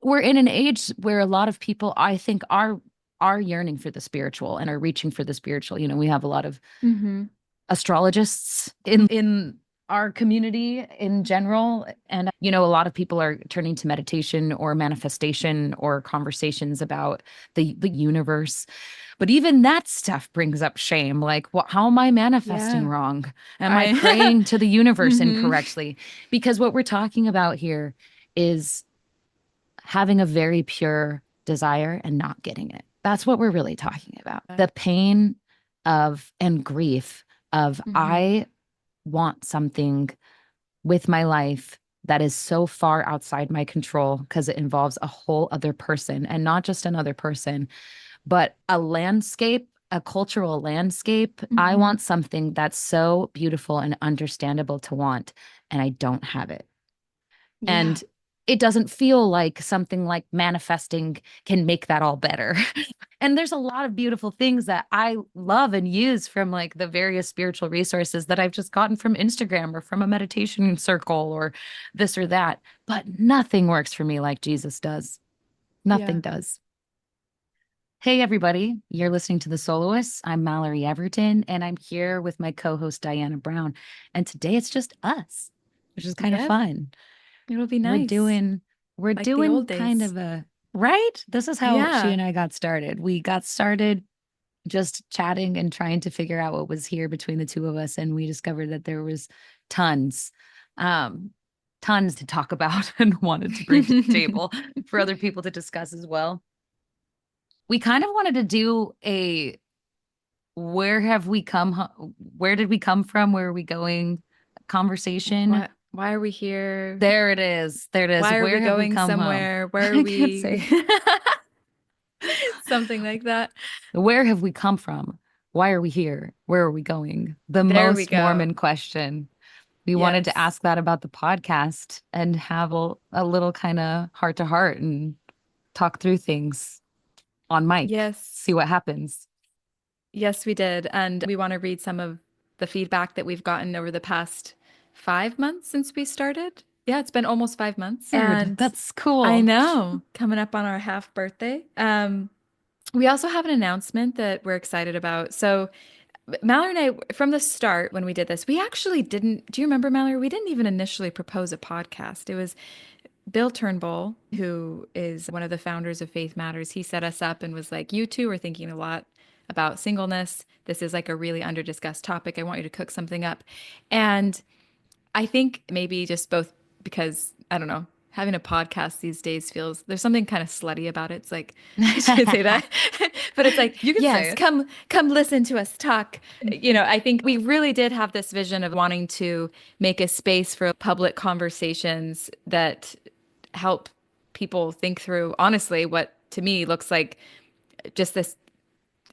we're in an age where a lot of people, I think, are yearning for the spiritual and are reaching for the spiritual. We have a lot of Mm-hmm. astrologists in our community in general, and a lot of people are turning to meditation or manifestation or conversations about the universe. But even that stuff brings up shame. Like, how am I manifesting Yeah. wrong? Am I I praying to the universe mm-hmm. incorrectly? Because what we're talking about here is having a very pure desire and not getting it. That's what we're really talking about. The pain of and grief of Mm-hmm. I want something with my life that is so far outside my control because it involves a whole other person, and not just another person, but a landscape, a cultural landscape. I Mm-hmm. want something that's so beautiful and understandable to want, and I don't have it. Yeah. And it doesn't feel like something like manifesting can make that all better. And there's a lot of beautiful things that I love and use from like the various spiritual resources that I've just gotten from Instagram or from a meditation circle or this or that. But nothing works for me like Jesus does. Nothing Yeah. does. Hey, everybody. You're listening to The Soloists. I'm Mallory Everton, and I'm here with my co host, Diana Brown. And today it's just us, which is kind of Yep. fun. It'll be We're nice. doing we're Like the doing old kind days. of a right. This is how she Yeah. and I got started. We got started just chatting and trying to figure out what was here between the two of us, and we discovered that there was tons, um, tons to talk about and wanted to bring to the table for other people to discuss as well. We kind of wanted to do a where have we where did we come from? Where are we going? Conversation. Why are we here? There it is. There it is. Why are we Where have we going come home? somewhere? Where are I can't we? say. Something like that. Where have we come from? Why are we here? Where are we going? The There we most go. Mormon question. We wanted to Yes. ask that about the podcast and have a little kind of heart to heart and talk through things on mic, see Yes. what happens. Yes, we did. And we want to read some of the feedback that we've gotten over the past 5 months since we started. Yeah, it's been almost 5 months. Weird. And That's I cool. know, coming up on our half birthday. We also have an announcement that we're excited about. So, Mallory and I, from the start, when we did this, we actually didn't. Do you remember, Mallory? We didn't even initially propose a podcast. It was Bill Turnbull, who is one of the founders of Faith Matters. He set us up and was like, "You two are thinking a lot about singleness. This is like a really under discussed topic. I want you to cook something up." And I think maybe just both because I don't know, having a podcast these days feels there's something kind of slutty about it. It's like I should say that, but it's like You can say yes, it. come listen to us talk. I think we really did have this vision of wanting to make a space for public conversations that help people think through honestly what to me looks like just this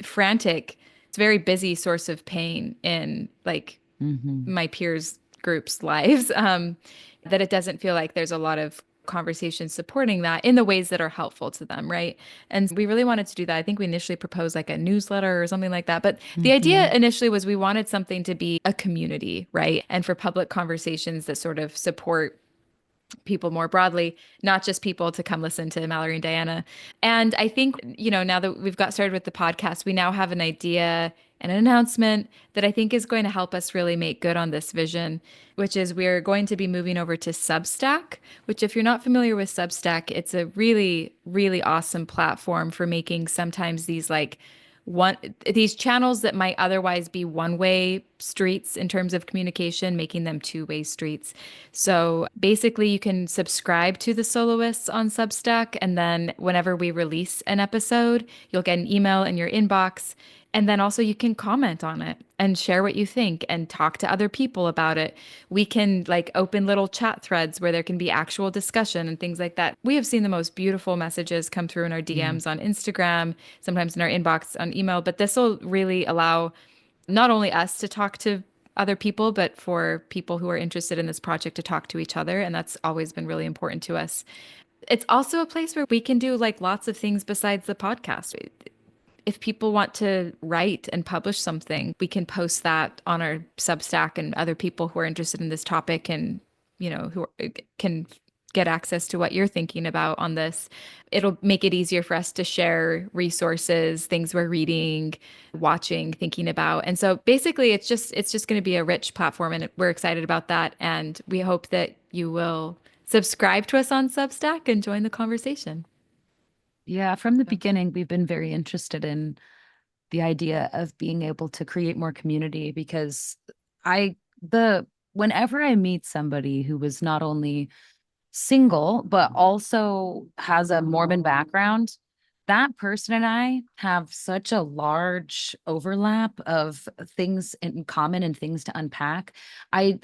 frantic, it's very busy source of pain in like Hmm. my peers groups lives that it doesn't feel like there's a lot of conversation supporting that in the ways that are helpful to them, right? And we really wanted to do that. I think we initially proposed like a newsletter or something like that, but the Hmm. idea initially was we wanted something to be a community, right? And for public conversations that sort of support people more broadly, not just people to come listen to Mallory and Diana. And I think, now that we've got started with the podcast, we now have an idea and an announcement that I think is going to help us really make good on this vision, which is we're going to be moving over to Substack, which, if you're not familiar with Substack, it's a really, really awesome platform for making sometimes these like one these channels that might otherwise be one-way streets in terms of communication, making them two-way streets. So basically you can subscribe to the Soloists on Substack, and then whenever we release an episode, you'll get an email in your inbox. And then also you can comment on it and share what you think and talk to other people about it. We can like open little chat threads where there can be actual discussion and things like that. We have seen the most beautiful messages come through in our Yeah. DMs on Instagram, sometimes in our inbox on email, but this will really allow not only us to talk to other people, but for people who are interested in this project to talk to each other. And that's always been really important to us. It's also a place where we can do like lots of things besides the podcast. If people want to write and publish something, we can post that on our Substack, and other people who are interested in this topic and, who can get access to what you're thinking about on this. It'll make it easier for us to share resources, things we're reading, watching, thinking about. And so basically it's just going to be a rich platform and we're excited about that. And we hope that you will subscribe to us on Substack and join the conversation. Yeah, from the So, beginning, we've been very interested in the idea of being able to create more community because I, the, whenever I meet somebody who was not only single, but also has a Mormon background, that person and I have such a large overlap of things in common and things to unpack. I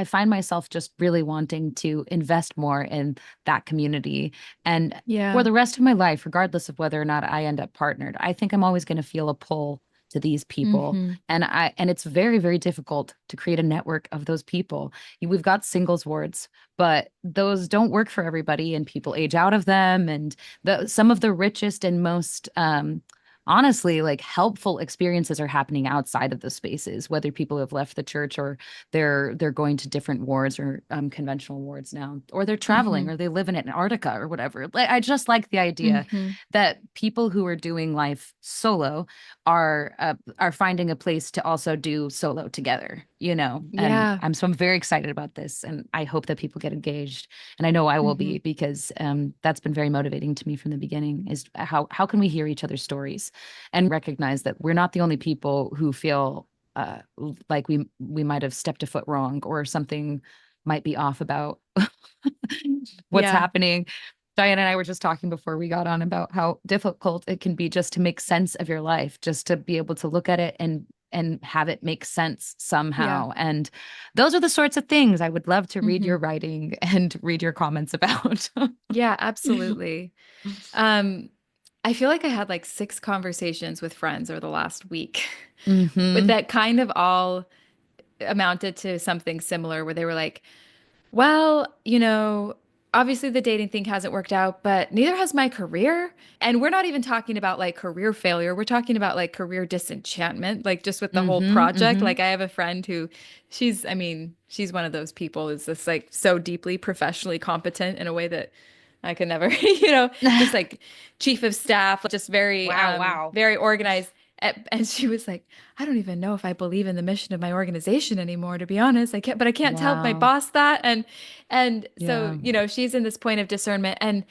find myself just really wanting to invest more in that community. And for yeah. the rest of my life, regardless of whether or not I end up partnered, I think I'm always going to feel a pull to these people. Hmm. And it's very, very difficult to create a network of those people. We've got singles wards, but those don't work for everybody and people age out of them. And some of the richest and most honestly like helpful experiences are happening outside of the spaces, whether people have left the church or they're going to different wards or conventional wards now, or they're traveling Hmm. or they live in Antarctica or whatever. Like, I just like the idea Hmm. that people who are doing life solo are finding a place to also do solo together, you know. And Yeah. I'm very excited about this, and I hope that people get engaged, and I know I will Hmm. be because that's been very motivating to me from the beginning. Is how can we hear each other's stories and recognize that we're not the only people who feel like we might have stepped a foot wrong or something might be off about what's Yeah. happening. Diana and I were just talking before we got on about how difficult it can be just to make sense of your life, just to be able to look at it and have it make sense Yeah. somehow. And those are the sorts of things I would love to read Hmm. your writing and read your comments about. Yeah, absolutely. Um, I feel like I had like six conversations with friends over the last week, but Hmm. that kind of all amounted to something similar where they were like, well, obviously the dating thing hasn't worked out, but neither has my career. And we're not even talking about like career failure. We're talking about like career disenchantment, like just with the whole Hmm. project. Hmm. Like I have a friend who she's one of those people who's just like so deeply professionally competent in a way that I could never, just like chief of staff, just very, Wow, wow. very organized. And she was like, I don't even know if I believe in the mission of my organization anymore, to be honest. But I can't tell my Wow. boss that. And so, Yeah. she's in this point of discernment. And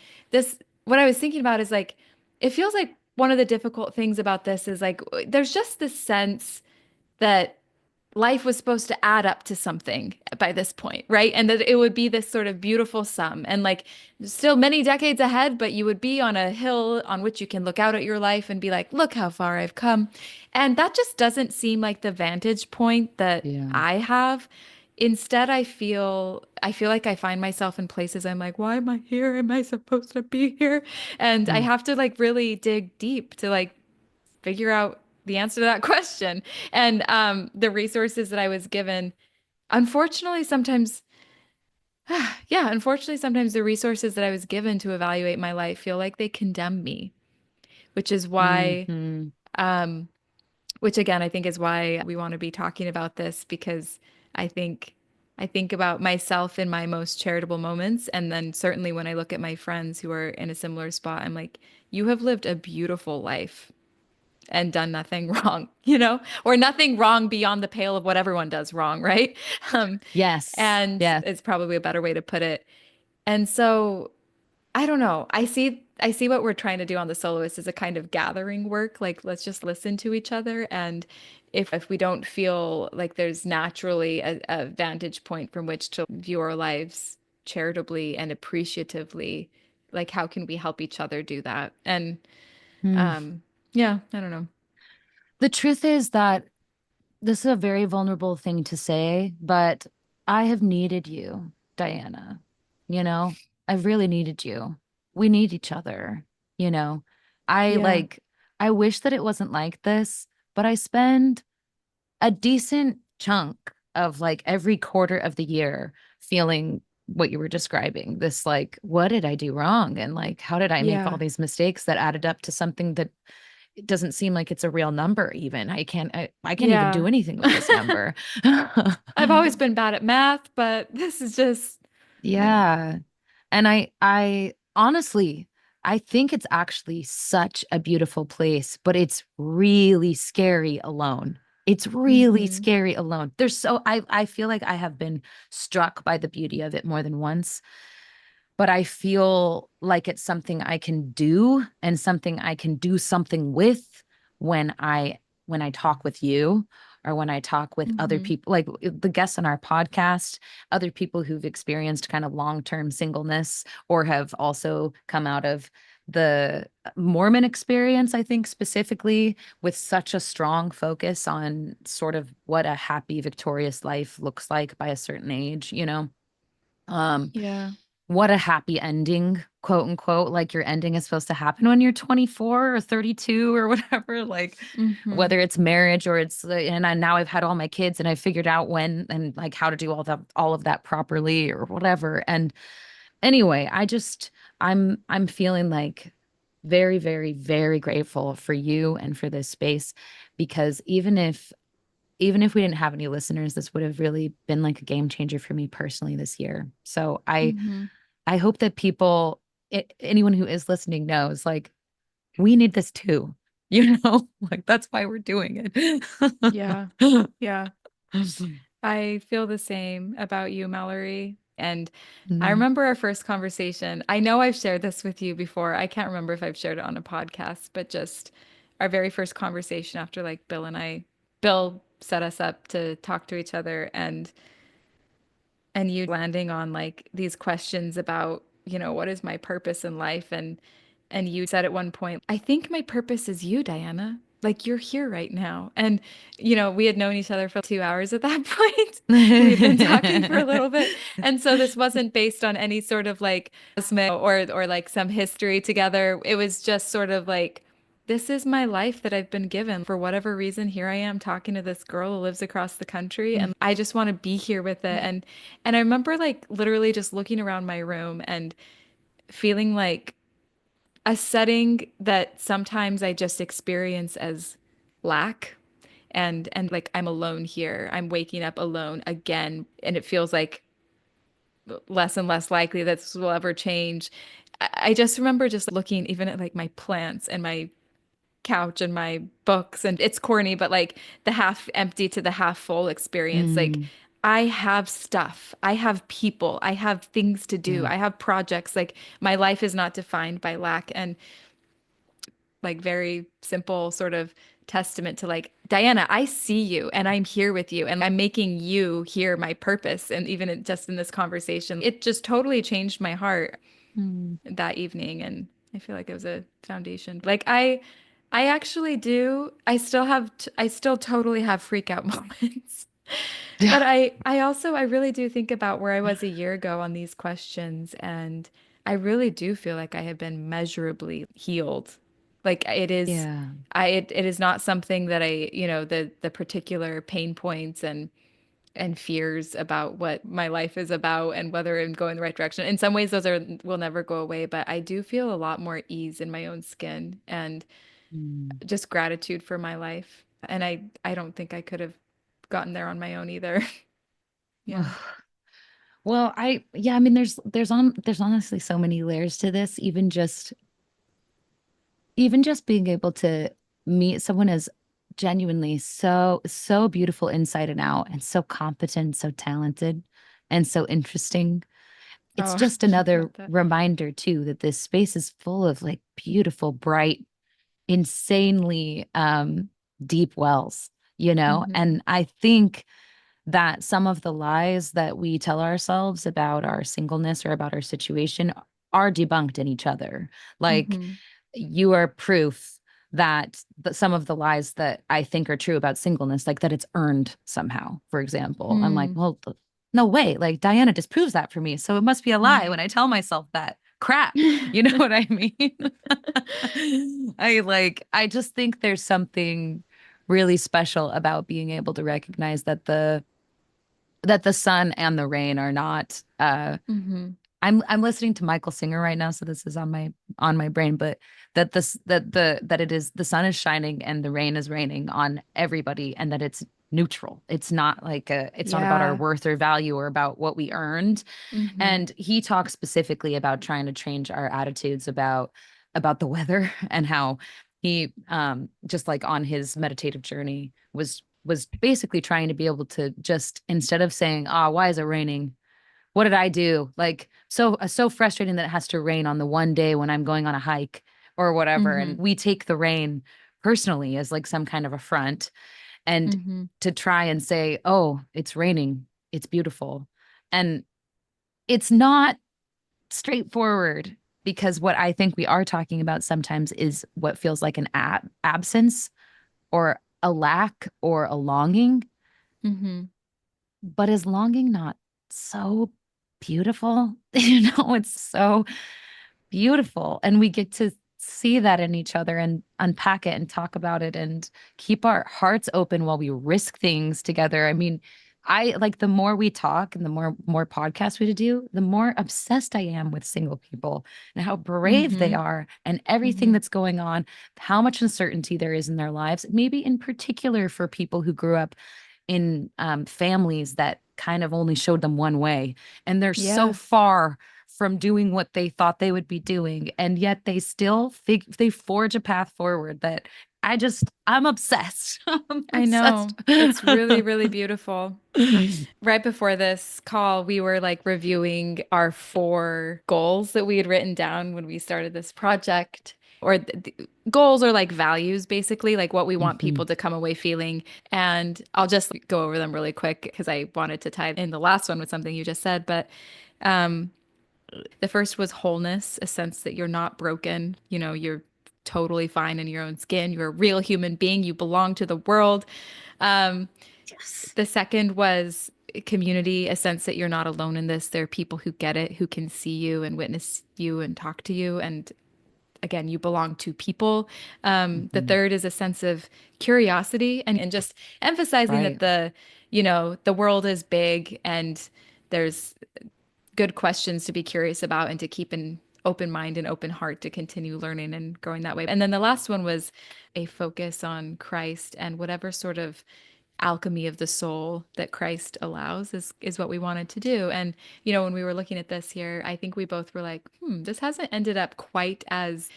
what I was thinking about is like, it feels like one of the difficult things about this is like, there's just this sense that life was supposed to add up to something by this point, right? And that it would be this sort of beautiful sum and like still many decades ahead, but you would be on a hill on which you can look out at your life and be like, look how far I've come. And that just doesn't seem like the vantage point that Yeah. I have. Instead, I feel like I find myself in places I'm like, why am I here? Am I supposed to be here? And I Mm. have to like really dig deep to like figure out the answer to that question. And the resources that I was given, unfortunately, sometimes, yeah, unfortunately, sometimes the resources that I was given to evaluate my life feel like they condemn me, which is why, Hmm. um, which again, I think is why we want to be talking about this because I think. I think about myself in my most charitable moments. And then certainly when I look at my friends who are in a similar spot, I'm like, you have lived a beautiful life and done nothing wrong, or nothing wrong beyond the pale of what everyone does wrong, right? Um, Yes. and Yes. it's probably a better way to put it. And so I don't know. I see what we're trying to do on the soloist as a kind of gathering work. Like let's just listen to each other. And if we don't feel like there's naturally a vantage point from which to view our lives charitably and appreciatively, like how can we help each other do that? And Hmm. yeah, I don't know. The truth is that this is a very vulnerable thing to say, but I have needed you, Diana. You know, I've really needed you. We need each other, you know. I Yeah. like, I wish that it wasn't like this, but I spend a decent chunk of like every quarter of the year feeling what you were describing. This like, what did I do wrong? And like, how did I make all Yeah. these mistakes that added up to something that it doesn't seem like it's a real number even. I can't even do Yeah. anything with this number. I've always been bad at math, but this is just, yeah. Yeah. And I honestly, I think it's actually such a beautiful place, but it's really scary alone. It's really Mm-hmm. scary alone. I feel like I have been struck by the beauty of it more than once, but I feel like it's something I can do and something I can do something with when I talk with you or when I talk with other Mm-hmm. people, like the guests on our podcast, other people who've experienced kind of long-term singleness or have also come out of the Mormon experience, I think specifically with such a strong focus on sort of what a happy, victorious life looks like by a certain age, you know? Um, Yeah. what a happy ending, quote unquote. Like your ending is supposed to happen when you're 24 or 32 or whatever. Like Mm-hmm. whether it's marriage or and now I've had all my kids and I figured out when and like how to do all of that properly or whatever. And anyway, I'm feeling like very, very, very grateful for you and for this space because even if we didn't have any listeners, this would have really been like a game changer for me personally this year. So Mm-hmm. I hope that anyone who is listening knows, like, we need this too. You know, like that's why we're doing Yeah. it. Yeah. I feel the same about you, Mallory. And I Mm. remember our first conversation. I know I've shared this with you before. I can't remember if I've shared it on a podcast, but just our very first conversation after like Bill set us up to talk to each other and you landing on like these questions about, what is my purpose in life? And you said at one point, I think my purpose is you, Diana. Like you're here right now. And we had known each other for 2 hours at that point. We had been talking for a little bit. And so this wasn't based on any sort of like or like some history together. It was just sort of like this is my life that I've been given. For whatever reason, here I am talking to this girl who lives across the country and I just want to be here with it. And I remember like literally just looking around my room and feeling like a setting that sometimes I just experience as lack and like I'm alone here. I'm waking up alone again and it feels like less and less likely that this will ever change. I just remember just looking even at like my plants and my couch and my books and it's corny but like the half empty to the half full experience like Mm, I have stuff, I have people, I have things to do, yeah. I have projects. Like my life is not defined by lack. And like very simple sort of testament to like Diana, I see you and I'm here with you and I'm making you hear my purpose. And even just in this conversation it just totally changed my heart Mm. that evening. And I feel like it was a foundation. Like I actually do. I still totally have freak out moments. Yeah. But I really do think about where I was a year ago on these questions and I really do feel like I have been measurably healed. Like Yeah. it is not something that the particular pain points and fears about what my life is about and whether I'm going the right direction. In some ways, those will never go away, but I do feel a lot more ease in my own skin and Mm. just gratitude for my life. And I don't think I could have gotten there on my own either. Yeah. Well, yeah, I mean, there's honestly so many layers to this. Even just being able to meet someone as genuinely so beautiful inside and out and so competent, so talented, and so interesting. It's Oh, just you another got that. reminder too that this space is full of like beautiful, bright, insanely deep wells, you know? Mm-hmm. And I think that some of the lies that we tell ourselves about our singleness or about our situation are debunked in each other. Like Mm-hmm. you are proof that some of the lies that I think are true about singleness, like that it's earned somehow, for example. I'm like, Hmm. well, no way. Like Diana just proves that for me. So it must be a lie when I tell myself that crap. You know what I mean? I just think there's something really special about being able to recognize that the sun and the rain are not Mm-hmm. I'm listening to Michael Singer right now, so this is on my brain, but that it is the sun is shining and the rain is raining on everybody, and that it's neutral. It's not like it's not about our Yeah. worth or value or about what we earned. Hmm. And he talks specifically about trying to change our attitudes about the weather and how he just like on his meditative journey was basically trying to be able to just instead of saying, "Ah, why is it raining? What did I do?" Like so frustrating that it has to rain on the one day when I'm going on a hike or whatever. And Hmm. we take the rain personally as like some kind of affront and Hmm. to try and say, "Oh, it's raining. It's beautiful." And it's not straightforward because what I think we are talking about sometimes is what feels like an absence or a lack or a longing. Hmm. But is longing not so beautiful? It's so beautiful. And we get to see that in each other and unpack it and talk about it and keep our hearts open while we risk things together. I mean, I like the more we talk and the more podcasts we do, the more obsessed I am with single people and how brave they Hmm. are and everything Hmm. that's going on, how much uncertainty there is in their lives, maybe in particular for people who grew up in families that kind of only showed them one way. And they're so Yeah. far from doing what they thought they would be doing. And yet they still they forge a path forward that I'm obsessed. I'm I obsessed. know. It's really, really beautiful. Right before this call, we were like reviewing our 4 goals that we had written down when we started this project. Or goals or like values, basically, like what we want Mhm. people to come away feeling. And I'll just go over them really quick because I wanted to tie in the last one with something you just said. But um, the first was wholeness, a sense that you're not broken. You're totally fine in your own skin. You're a real human being. You belong to the world. Um, Yes. the second was community, a sense that you're not alone in this. There are people who get it, who can see you and witness you and talk to you. And again, you belong to people. The Mhm. third is a sense of curiosity and just emphasizing that Right. the world is big and there's good questions to be curious about and to keep an open mind and open heart to continue learning and growing that way. And then the last one was a focus on Christ and whatever sort of alchemy of the soul that Christ allows is what we wanted to do. And when we were looking at this here, I think we both were like, this hasn't ended up quite as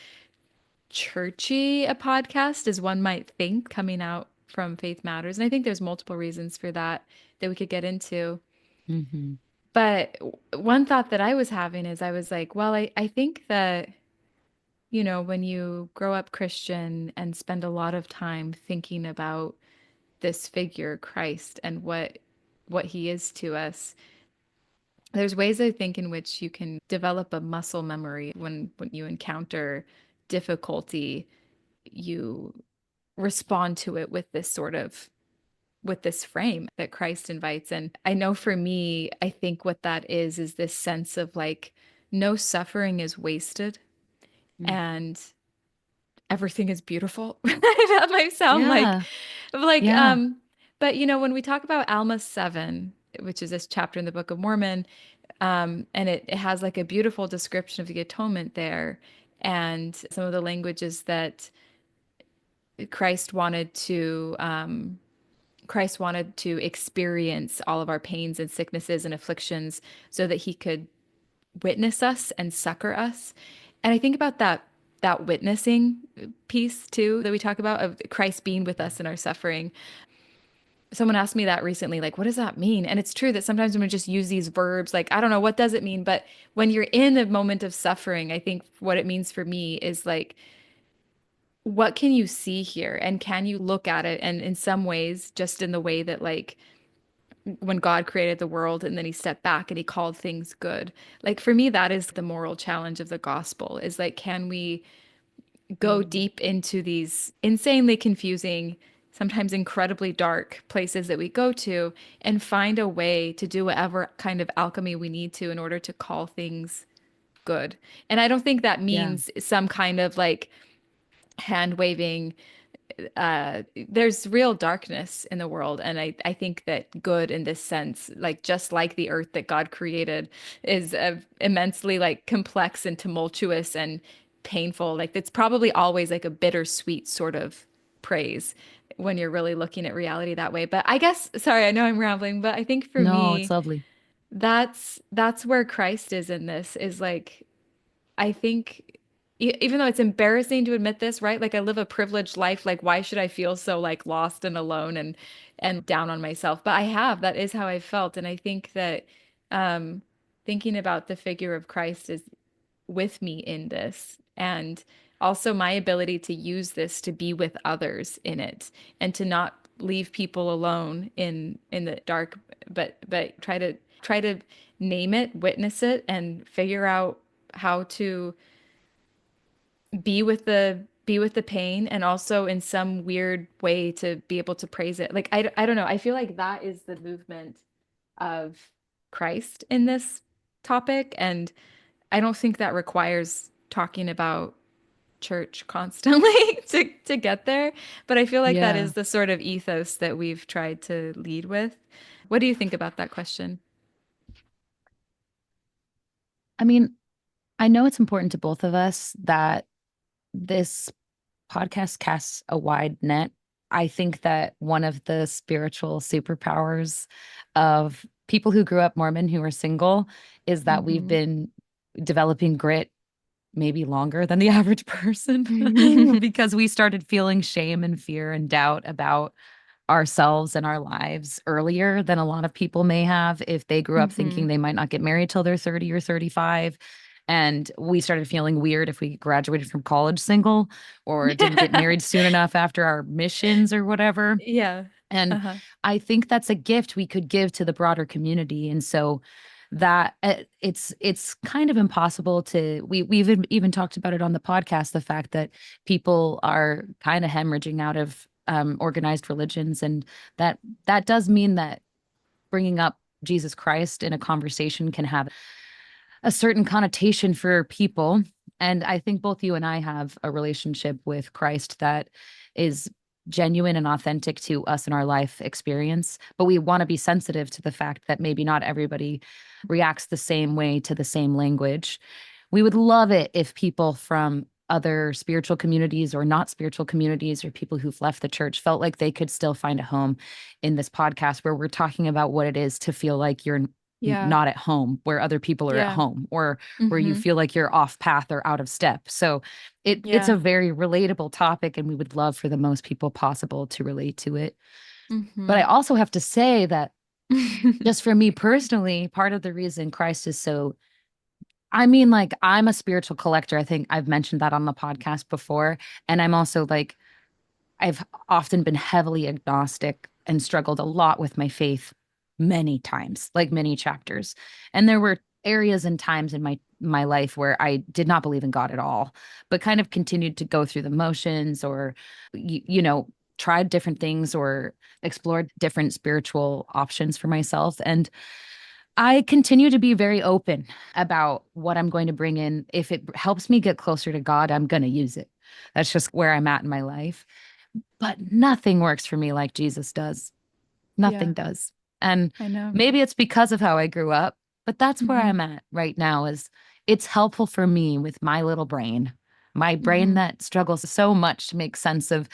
churchy a podcast as one might think coming out from Faith Matters. And I think there's multiple reasons for that we could get into. Mhm. But one thought that I was having is I was like, well, I think that, when you grow up Christian and spend a lot of time thinking about this figure, Christ, and what he is to us, there's ways I think in which you can develop a muscle memory when you encounter difficulty, you respond to it with this frame that Christ invites. And I know for me, I think what that is this sense of like no suffering is wasted Mm. and everything is beautiful. That might sound Yeah. like Yeah. but when we talk about Alma 7, which is this chapter in the Book of Mormon, and it has like a beautiful description of the atonement there and some of the languages that Christ wanted to Christ wanted to experience all of our pains and sicknesses and afflictions so that he could witness us and succor us. And I think about that witnessing piece too that we talk about of Christ being with us in our suffering. Someone asked me that recently, like, what does that mean? And it's true that sometimes when we just use these verbs, like, I don't know, what does it mean? But when you're in a moment of suffering, I think what it means for me is like, what can you see here? And can you look at it? And in some ways, just in the way that, like, when God created the world and then he stepped back and he called things good. Like, for me, that is the moral challenge of the gospel is like, can we go Mm. deep into these insanely confusing, sometimes incredibly dark places that we go to and find a way to do whatever kind of alchemy we need to in order to call things good. And I don't think that Yeah. means some kind of like hand waving. There's real darkness in the world. And I think that good in this sense, like just like the earth that God created, is immensely like complex and tumultuous and painful. Like it's probably always like a bittersweet sort of praise when you're really looking at reality that way. But I guess, sorry, I know I'm rambling, but I think for No, it's me, lovely. that's where Christ is in this, is like, I think even though it's embarrassing to admit this, right? Like I live a privileged life, like why should I feel so like lost and alone and down on myself? But I have, that is how I felt. And I think that um thinking about the figure of Christ is with me in this, and also my ability to use this to be with others in it and to not leave people alone in the dark, but try to name it, witness it, and figure out how to be with the pain, and also in some weird way to be able to praise it. Like I don't know. I feel like that is the movement of Christ in this topic. And I don't think that requires talking about church constantly to get there. But I feel like that Yeah. is the sort of ethos that we've tried to lead with. What do you think about that question? I mean, I know it's important to both of us that this podcast casts a wide net. I think that one of the spiritual superpowers of people who grew up Mormon who are single is that we've Hmm. been developing grit maybe longer than the average person because we started feeling shame and fear and doubt about ourselves and our lives earlier than a lot of people may have if they grew up thinking Hmm. they might not get married till they're 30 or 35. And we started feeling weird if we graduated from college single or didn't get married soon enough after our missions or whatever. Yeah. And Uh-huh. I think that's a gift we could give to the broader community. And so that it's kind of impossible to we've even talked about it on the podcast, the fact that people are kind of hemorrhaging out of organized religions, and that does mean that bringing up Jesus Christ in a conversation can have a certain connotation for people. And I think both you and I have a relationship with Christ that is genuine and authentic to us in our life experience. But we want to be sensitive to the fact that maybe not everybody reacts the same way to the same language. We would love it if people from other spiritual communities or not spiritual communities or people who've left the church felt like they could still find a home in this podcast where we're talking about what it is to feel like you're Yeah. not at home where other people are at Yeah. home, or where you Hmm. feel like you're off path or out of step. So it's Yeah. a very relatable topic, and we would love for the most people possible to relate to it. But I Hmm. also have to say that just for me personally, part of the reason Christ is so, I mean, like, I'm a spiritual collector. I think I've mentioned that on the podcast before. And I'm also like, I've often been heavily agnostic and struggled a lot with my faith many times, like many chapters. And there were areas and times in my life where I did not believe in God at all, but kind of continued to go through the motions, or tried different things or explored different spiritual options for myself. And I continue to be very open about what I'm going to bring in. If it helps me get closer to God, I'm going to use it. That's just where I'm at in my life. But nothing works for me like Jesus does. Nothing Yeah, does. And I know. maybe it's because of how I grew up, but that's where Hmm. I'm at right now. Is it's helpful for me with my brain Hmm. that struggles so much to make sense of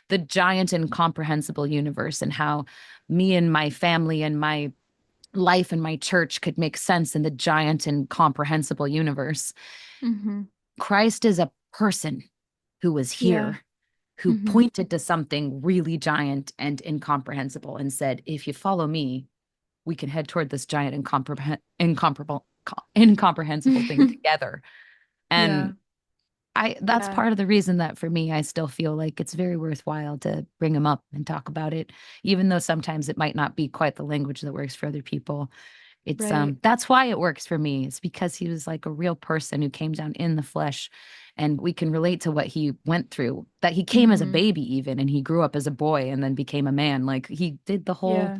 the giant incomprehensible universe, and how me and my family and my life and my church could make sense in the giant incomprehensible universe. Hmm. Christ is a person who was Yeah. here, who Hmm. pointed to something really giant and incomprehensible and said, if you follow me, we can head toward this giant incomprehensible thing together. Yeah. And that's Yeah. part of the reason that for me, I still feel like it's very worthwhile to bring him up and talk about it, even though sometimes it might not be quite the language that works for other people. It's Right. that's why it works for me. It's because he was like a real person who came down in the flesh, and we can relate to what he went through. That he came as a Hmm. baby even, and he grew up as a boy and then became a man. Like, he did the whole Yeah.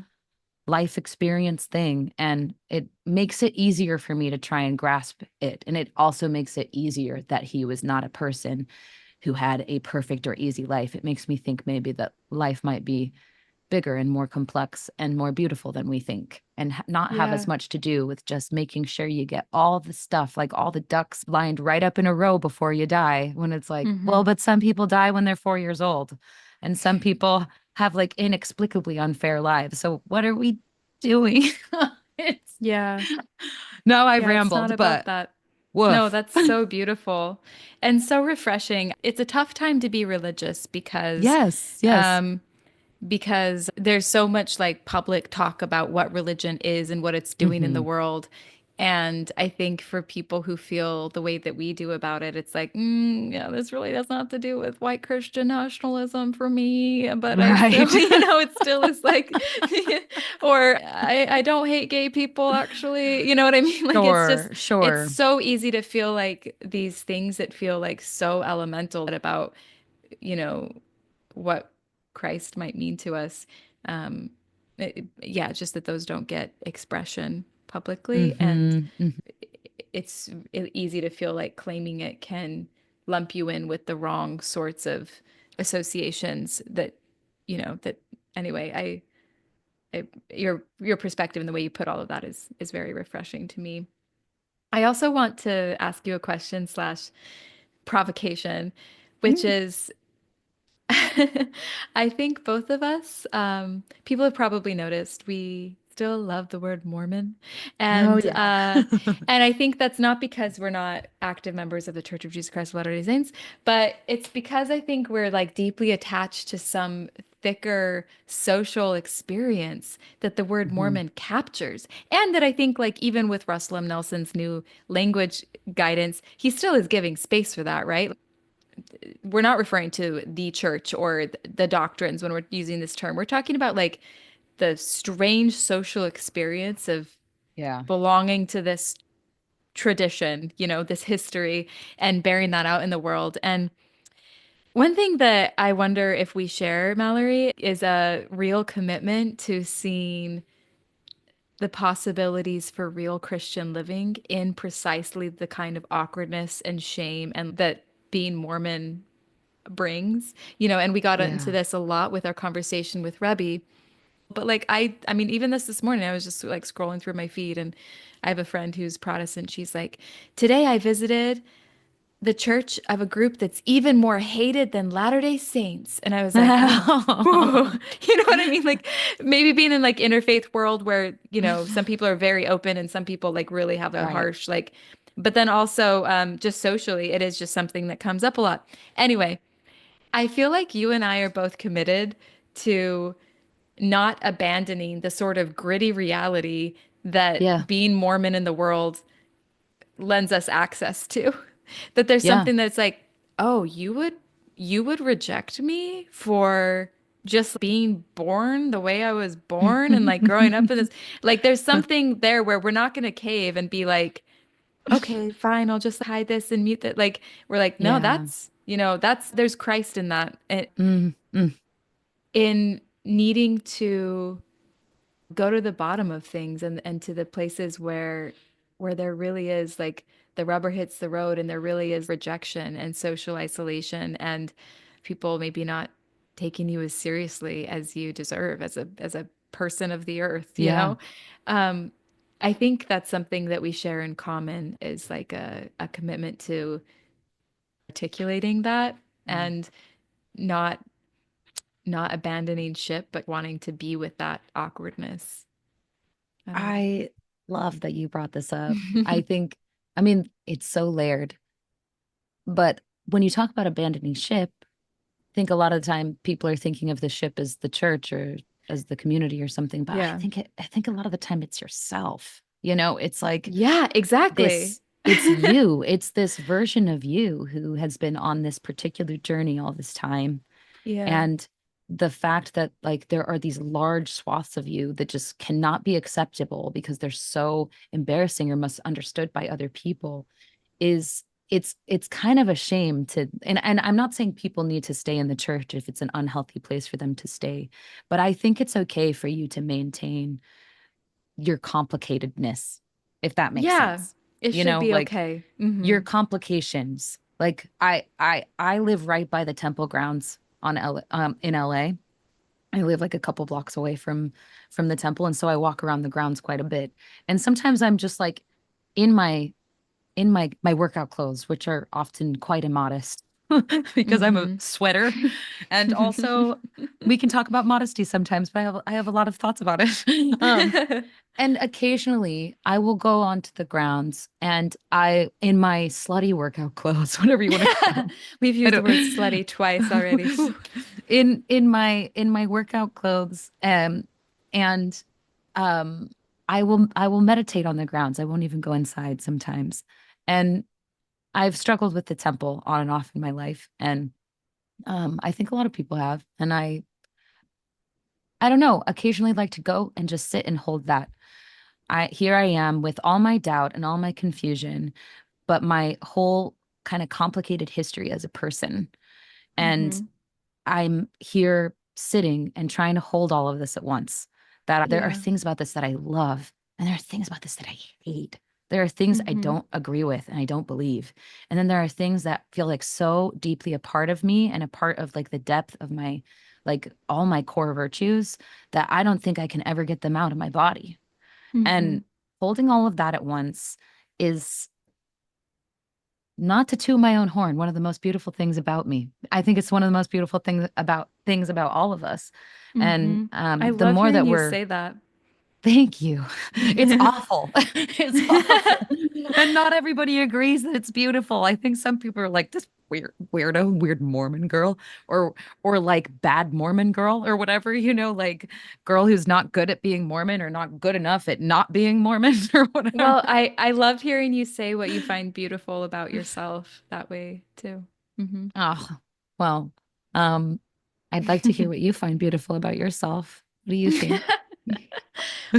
life experience thing, and it makes it easier for me to try and grasp it. And it also makes it easier that he was not a person who had a perfect or easy life. It makes me think maybe that life might be bigger and more complex and more beautiful than we think, and not have as Yeah. much to do with just making sure you get all the stuff, like all the ducks lined right up in a row before you die, when it's like, well, Hmm. but some people die when they're 4 years old. and some people have like inexplicably unfair lives. So what are we doing? It's Yeah. no, I Yeah, it's not rambled, about but that. No, woof. that's so beautiful and so refreshing. It's a tough time to be religious Yes, yes. um, because there's so much like public talk about what religion is and what it's doing in the Hmm. world. And I think for people who feel the way that we do about it, it's like, yeah, this really does not have to do with white Christian nationalism for me, but I still, Right. it still is like, or I don't hate gay people, actually. You know what I mean? Like, Sure, it's sure. so easy to feel like these things that feel like so elemental about, you know, what Christ might mean to us. Um, yeah, just that those don't get expression publicly. And Hmm. Hmm. it's easy to feel like claiming it can lump you in with the wrong sorts of associations that, that anyway, your perspective and the way you put all of that is very refreshing to me. I also want to ask you a question slash provocation, which is I think both of us, people have probably noticed we still love the word Mormon. Oh And yeah. I think that's not because we're not active members of the Church of Jesus Christ of Latter-day Saints, but it's because I think we're like deeply attached to some thicker social experience that the word Hmm. Mormon captures. And that I think like even with Russell M. Nelson's new language guidance, he still is giving space for that, right? We're not referring to the church or the doctrines when we're using this term. We're talking about like the strange social experience of Yeah. belonging to this tradition, this history and bearing that out in the world. And one thing that I wonder if we share, Mallory, is a real commitment to seeing the possibilities for real Christian living in precisely the kind of awkwardness and shame and that being Mormon brings, and we got into Yeah. this a lot with our conversation with Rebby. But like I mean, even this morning, I was just like scrolling through my feed and I have a friend who's Protestant. She's like, today I visited the church of a group that's even more hated than Latter-day Saints. And I was like, whoa, whoa. You know what I mean? Like maybe being in like interfaith world where, some people are very open and some people like really have a Right. harsh like, but then also just socially, it is just something that comes up a lot. Anyway, I feel like you and I are both committed to not abandoning the sort of gritty reality Yeah. that being Mormon in the world lends us access to. That there's Yeah. something that's like, oh, you would reject me for just being born the way I was born and like growing up in this like there's something there where we're not going to cave and be like, okay, fine, I'll just hide this and mute that. Like we're like, no, Yeah. that's there's Christ in that. Mm, mm. In needing to go to the bottom of things and to the places where there really is like the rubber hits the road and there really is rejection and social isolation and people maybe not taking you as seriously as you deserve as a person of the earth, Yeah. um I think that's something that we share in common is like a commitment to articulating that Mm. and not not abandoning ship, but wanting to be with that awkwardness. I don't I love that you brought this up. I know. think, I mean, it's so layered, but when you talk about abandoning ship, I think a lot of the time people are thinking of the ship as the church or as the community or something, but Yeah. I think a lot of the time it's yourself. It's like Yeah, exactly. it's you. It's this version of you who has been on this particular journey all this time. Yeah. And the fact that like there are these large swaths of you that just cannot be acceptable because they're so embarrassing or misunderstood by other people is it's kind of a shame to and I'm not saying people need to stay in the church if it's an unhealthy place for them to stay, but I think it's okay for you to maintain your complicatedness, if that makes Yeah. sense. It should be Like okay. your complications. Like I live right by the temple grounds on in LA. I live like a couple blocks away from the temple, and so I walk around the grounds quite a bit. And sometimes I'm just like in my workout clothes, which are often quite immodest. because I'm a Mm-hmm. sweater. And also we can talk about modesty sometimes, but I have a lot of thoughts about it. And occasionally I will go onto the grounds and in my slutty workout clothes, whatever you want to call them. We've I used the don't word slutty twice already. Whew. in my workout clothes, and um I will meditate on the grounds. I won't even go inside sometimes. And I've struggled with the temple on and off in my life, and I think a lot of people have. And I don't know, occasionally like to go and just sit and hold that. I am with all my doubt and all my confusion, but my whole kind of complicated history as a person. And Mm-hmm. I'm here sitting and trying to hold all of this at once. That there are Yeah. things about this that I love, and there are things about this that I hate. There are things I Mm-hmm. don't agree with and I don't believe. And then there are things that feel like so deeply a part of me and a part of like the depth of my, like all my core virtues, that I don't think I can ever get them out of my body. Mm-hmm. And holding all of that at once is, not to toot my own horn, one of the most beautiful things about me. I think it's one of the most beautiful things about all of us. And Mm-hmm. I the love more hearing that you we're, say that. thank you. It's awful. It's awful. And not everybody agrees that it's beautiful. I think some people are like, this weird Mormon girl, or like bad Mormon girl or whatever, like girl who's not good at being Mormon or not good enough at not being Mormon or whatever. Well, I love hearing you say what you find beautiful about yourself that way too. Hmm. Oh, well, um, I'd like to hear what you find beautiful about yourself. What do you think?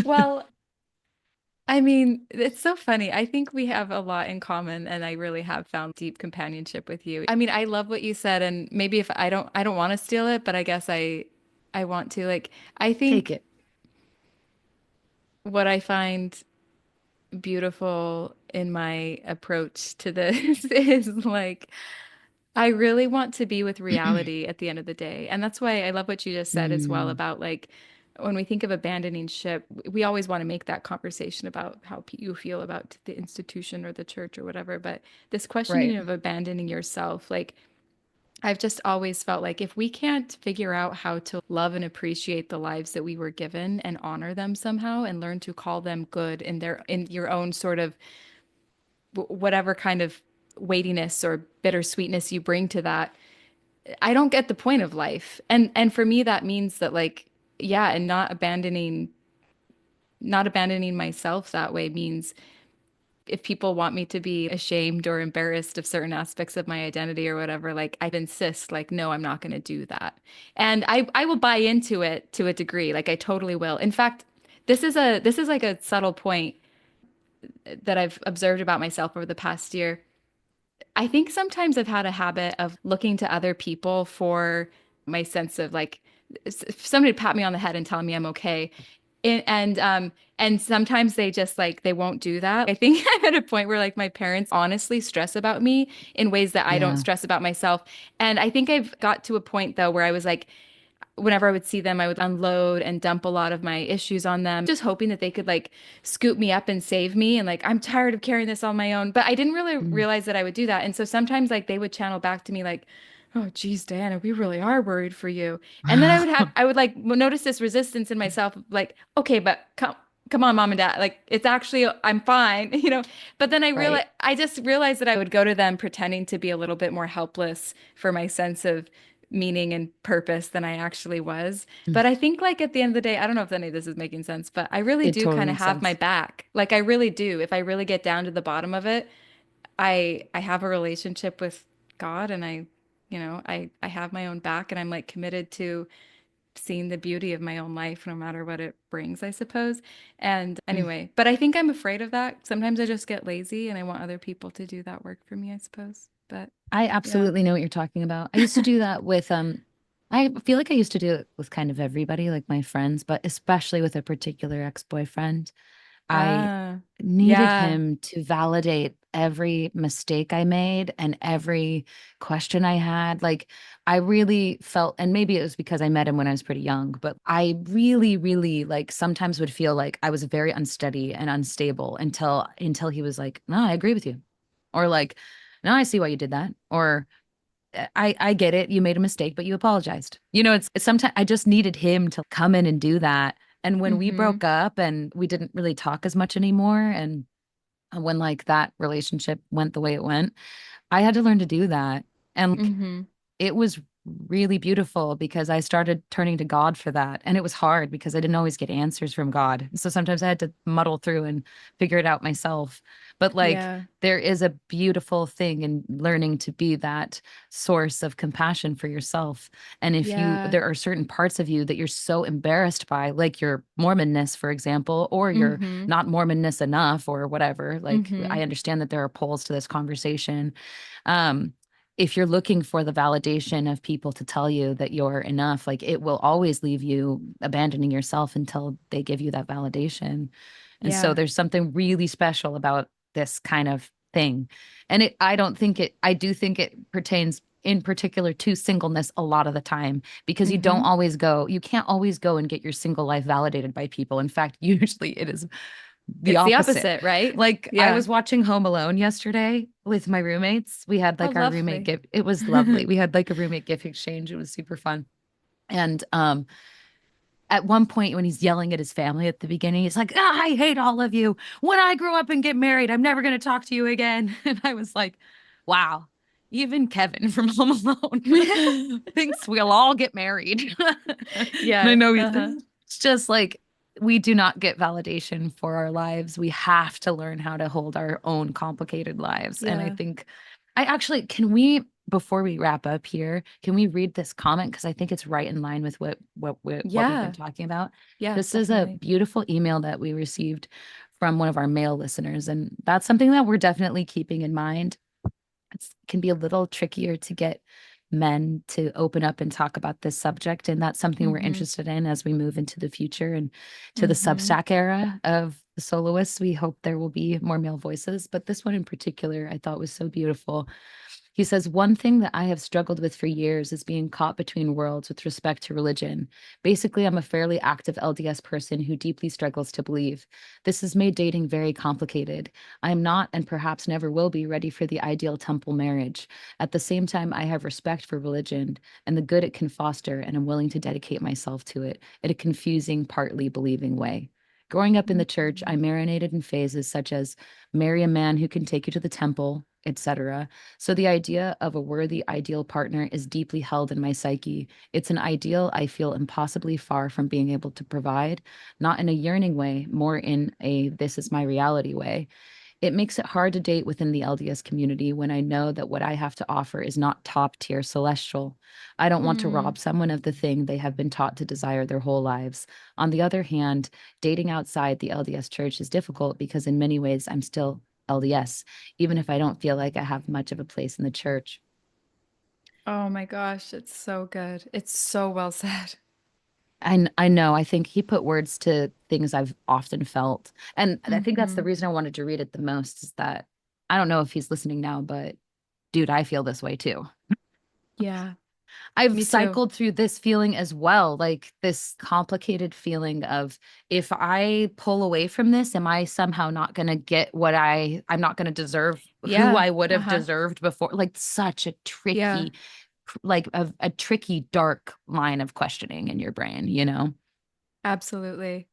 Well, I mean, it's so funny. I think we have a lot in common, and I really have found deep companionship with you. I mean, I love what you said, and maybe if I don't want to steal it, but I guess I want to. Like, I Take think it. what I find beautiful in my approach to this is like I really want to be with reality at the end of the day. And that's why I love what you just said as well Mm, about like when we think of abandoning ship, we always want to make that conversation about how you feel about the institution or the church or whatever. But this questioning right. of abandoning yourself, like I've just always felt like if we can't figure out how to love and appreciate the lives that we were given and honor them somehow and learn to call them good in your own sort of whatever kind of weightiness or bittersweetness you bring to that, I don't get the point of life. And for me that means that like yeah, and not abandoning myself that way means if people want me to be ashamed or embarrassed of certain aspects of my identity or whatever, like I insist, like, no, I'm not going to do that. And I will buy into it to a degree. Like I totally will. In fact, this is like a subtle point that I've observed about myself over the past year. I think sometimes I've had a habit of looking to other people for my sense of like somebody to pat me on the head and tell me I'm okay. And sometimes they just like they won't do that. I think I'm at a point where like my parents honestly stress about me in ways that I don't Yeah. stress about myself. And I think I've got to a point though where I was like whenever I would see them, I would unload and dump a lot of my issues on them, just hoping that they could like scoop me up and save me. And like, I'm tired of carrying this on my own. But I didn't really Mm. realize that I would do that. And so sometimes like they would channel back to me like, oh, geez, Diana, we really are worried for you. And then I would like notice this resistance in myself, like, okay, but come on, mom and dad, like it's actually, I'm fine, you know? But then Right. I just realized that I would go to them pretending to be a little bit more helpless for my sense of meaning and purpose than I actually was. Mm. But I think like at the end of the day, I don't know if any of this is making sense, but I really It do totally kind of makes have my sense. back. Like I really do. If I really get down to the bottom of it, I have a relationship with God and I have my own back and I'm like committed to seeing the beauty of my own life no matter what it brings, I suppose. And Mm. anyway, but I think I'm afraid of that. Sometimes I just get lazy and I want other people to do that work for me, I suppose. But I yeah. absolutely know what you're talking about. I used to do that with I feel like I used to do it with kind of everybody, like my friends, but especially with a particular ex-boyfriend. I Ah, needed yeah. him to validate every mistake I made and every question I had. Like, I really felt, and maybe it was because I met him when I was pretty young, but I really, really like sometimes would feel like I was very unsteady and unstable until he was like, "No, I agree with you," or like, "No, I see why you did that," or I get it. You made a mistake, but you apologized. It's sometimes I just needed him to come in and do that. And when we Mm-hmm. broke up and we didn't really talk as much anymore, and when like that relationship went the way it went, I had to learn to do that. And Mm-hmm. it was really beautiful because I started turning to God for that. And it was hard because I didn't always get answers from God. So sometimes I had to muddle through and figure it out myself. But like, Yeah. there is a beautiful thing in learning to be that source of compassion for yourself. And if Yeah. there are certain parts of you that you're so embarrassed by, like your Mormonness, for example, or you're Mm-hmm. not Mormonness enough or whatever, like Mm-hmm. I understand that there are poles to this conversation. Um, if you're looking for the validation of people to tell you that you're enough, like it will always leave you abandoning yourself until they give you that validation. And so Yeah. there's something really special about this kind of thing. And I don't think I do think it pertains in particular to singleness a lot of the time because Mm-hmm. you can't always go and get your single life validated by people. In fact, usually it is the It's the opposite. opposite, right? Like I Yeah. was watching Home Alone yesterday with my roommates. We had Oh, like our roommate lovely. gift. It was lovely. We had like a roommate gift exchange. It was super fun. And at one point when he's yelling at his family at the beginning, he's like, "Ah, I hate all of you. When I grow up and get married, I'm never going to talk to you again." And I was like, wow, even Kevin from Home Alone thinks we'll all get married. And I Yeah. know Uh-huh. it's just like we do not get validation for our lives. We have to learn how to hold our own complicated lives. And I Yeah. think I actually, can we, before we wrap up here, can we read this comment? Because I think it's right in line with what we've been Yeah. talking about. Yeah, This is a definitely. beautiful email that we received from one of our male listeners, and that's something that we're definitely keeping in mind. It can be a little trickier to get men to open up and talk about this subject, and that's something we're Mm-hmm. interested in as we move into the future and to the Mm-hmm. Substack era of the soloists. We hope there will be more male voices, but this one in particular I thought was so beautiful. He says, one thing that I have struggled with for years is being caught between worlds with respect to religion. Basically, I'm a fairly active LDS person who deeply struggles to believe. This has made dating very complicated. I am not, and perhaps never will be, ready for the ideal temple marriage. At the same time, I have respect for religion and the good it can foster, and am willing to dedicate myself to it in a confusing, partly believing way. Growing up in the church, I marinated in phases such as marry a man who can take you to the temple, etc. So the idea of a worthy, ideal partner is deeply held in my psyche. It's an ideal I feel impossibly far from being able to provide, not in a yearning way, more in a this is my reality way. It makes it hard to date within the LDS community when I know that what I have to offer is not top tier celestial. I don't want to Mm. rob someone of the thing they have been taught to desire their whole lives. On the other hand, dating outside the LDS church is difficult because in many ways I'm still LDS, even if I don't feel like I have much of a place in the church. Oh my gosh, it's so good. It's so well said. I know, I think he put words to things I've often felt. And I think that's the Mm-hmm. reason I wanted to read it the most is that I don't know if he's listening now, but dude, I feel this way too. Yeah, I've me too. cycled through this feeling as well, like this complicated feeling of if I pull away from this, am I somehow not going to get what I'm not going to deserve who Yeah. I would have Uh-huh. deserved before? Like such a Yeah, tricky, like a tricky, dark line of questioning in your brain, you know? absolutely.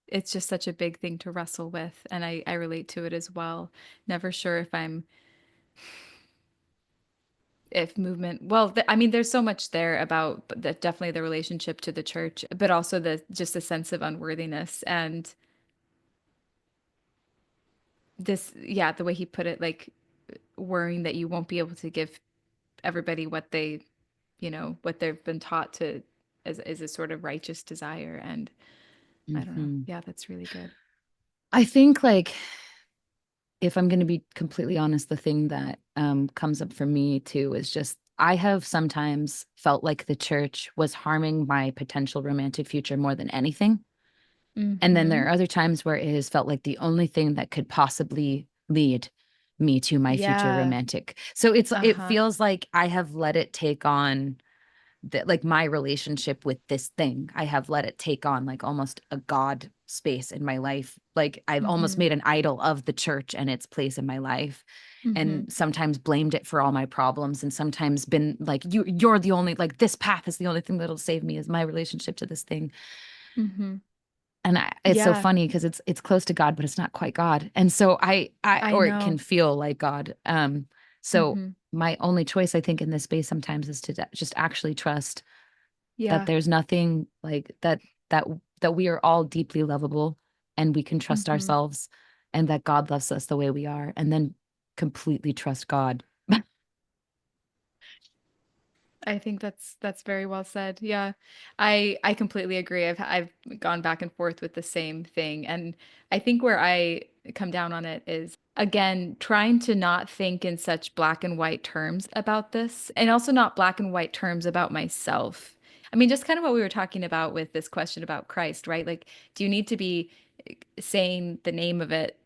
It's just such a big thing to wrestle with, and I relate to it as well. Never sure if I'm if movement well I mean there's so much there about definitely the relationship to the church, but also the just a sense of unworthiness and this yeah the way he put it, like worrying that you won't be able to give everybody what they what they've been taught to as a sort of righteous desire. And I don't know, Mhm. yeah, that's really good. I think like if I'm going to be completely honest, the thing that comes up for me too is just I have sometimes felt like the church was harming my potential romantic future more than anything. And then there Mm-hmm. are other times where it has felt like the only thing that could possibly lead me to my future Yeah. romantic. So it Uh-huh. feels like I have let it take on that like my relationship with this thing, I have let it take on like almost a God space in my life. Like I've almost Mm-hmm. made an idol of the church and its place in my life. Mm-hmm. And sometimes blamed it for all my problems, and sometimes been like, you're the only, like, this path is the only thing that'll save me, is my relationship to this thing. Mm-hmm. And it's so Yeah, funny because it's close to God, but it's not quite God. And so I or it can know. feel like God. So Mm-hmm. my only choice, I think, in this space sometimes is to just actually trust that Yeah. there's nothing like that, that that we are all deeply lovable, and we can trust Mm-hmm. ourselves, and that God loves us the way we are, and then completely trust God. I think that's very well said. Yeah. I completely agree. I've gone back and forth with the same thing. And I think where I come down on it is again trying to not think in such black and white terms about this, and also not black and white terms about myself. I mean, just kind of what we were talking about with this question about Christ, right? Like, do you need to be saying the name of it?